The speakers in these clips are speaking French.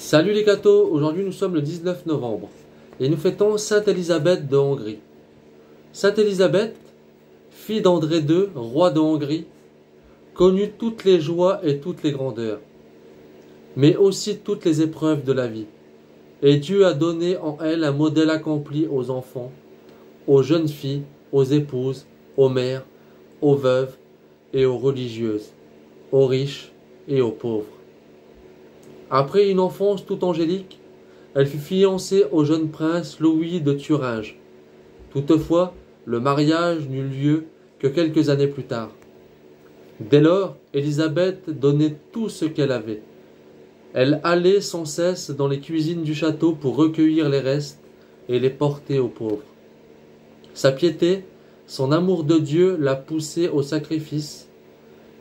Salut les cathos, aujourd'hui nous sommes le 19 novembre et nous fêtons Sainte Élisabeth de Hongrie. Sainte Élisabeth, fille d'André II, roi de Hongrie, connut toutes les joies et toutes les grandeurs, mais aussi toutes les épreuves de la vie. Et Dieu a donné en elle un modèle accompli aux enfants, aux jeunes filles, aux épouses, aux mères, aux veuves et aux religieuses, aux riches et aux pauvres. Après une enfance toute angélique, elle fut fiancée au jeune prince Louis de Thuringe. Toutefois, le mariage n'eut lieu que quelques années plus tard. Dès lors, Élisabeth donnait tout ce qu'elle avait. Elle allait sans cesse dans les cuisines du château pour recueillir les restes et les porter aux pauvres. Sa piété, son amour de Dieu la poussait au sacrifice,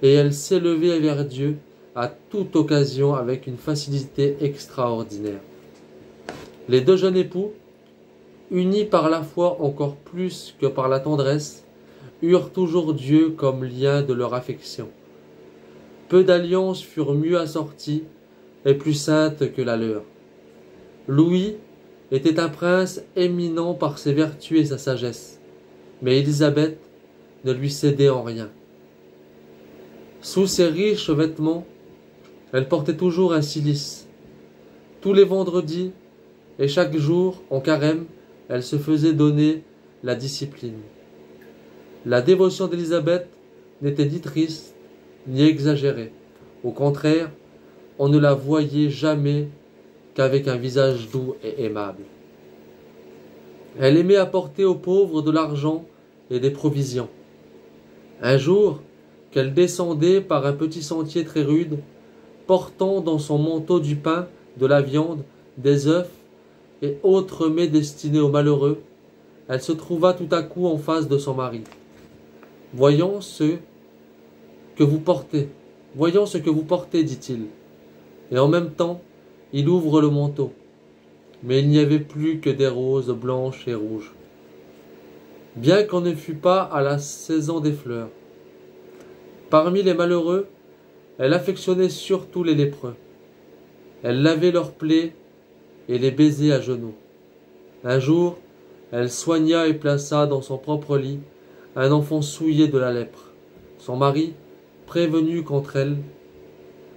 et elle s'élevait vers Dieu à toute occasion avec une facilité extraordinaire. Les deux jeunes époux, unis par la foi encore plus que par la tendresse, eurent toujours Dieu comme lien de leur affection. Peu d'alliances furent mieux assorties et plus saintes que la leur. Louis était un prince éminent par ses vertus et sa sagesse, mais Élisabeth ne lui cédait en rien. Sous ses riches vêtements, elle portait toujours un cilice. Tous les vendredis et chaque jour, en carême, elle se faisait donner la discipline. La dévotion d'Élisabeth n'était ni triste, ni exagérée. Au contraire, on ne la voyait jamais qu'avec un visage doux et aimable. Elle aimait apporter aux pauvres de l'argent et des provisions. Un jour, qu'elle descendait par un petit sentier très rude, portant dans son manteau du pain, de la viande, des œufs et autres mets destinés aux malheureux, elle se trouva tout à coup en face de son mari. « Voyons ce que vous portez, dit-il. Et en même temps, il ouvre le manteau. Mais il n'y avait plus que des roses blanches et rouges. Bien qu'on ne fût pas à la saison des fleurs. Parmi les malheureux, elle affectionnait surtout les lépreux. Elle lavait leurs plaies et les baisait à genoux. Un jour, elle soigna et plaça dans son propre lit un enfant souillé de la lèpre. Son mari, prévenu contre elle,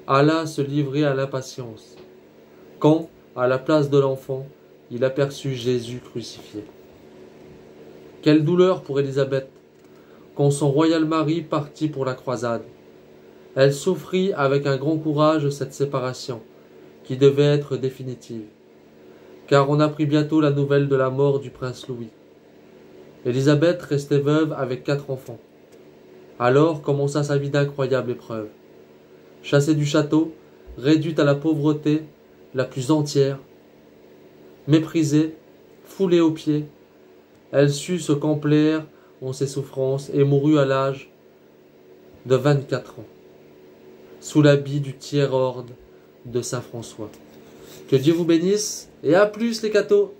alla se livrer à l'impatience, quand, à la place de l'enfant, il aperçut Jésus crucifié. Quelle douleur pour Élisabeth, quand son royal mari partit pour la croisade. Elle souffrit avec un grand courage cette séparation, qui devait être définitive, car on apprit bientôt la nouvelle de la mort du prince Louis. Élisabeth restait veuve avec 4 enfants. Alors commença sa vie d'incroyable épreuve. Chassée du château, réduite à la pauvreté la plus entière, méprisée, foulée aux pieds, elle sut se complaire en ses souffrances et mourut à l'âge de 24 ans, sous l'habit du tiers ordre de Saint François. Que Dieu vous bénisse et à plus les cathos!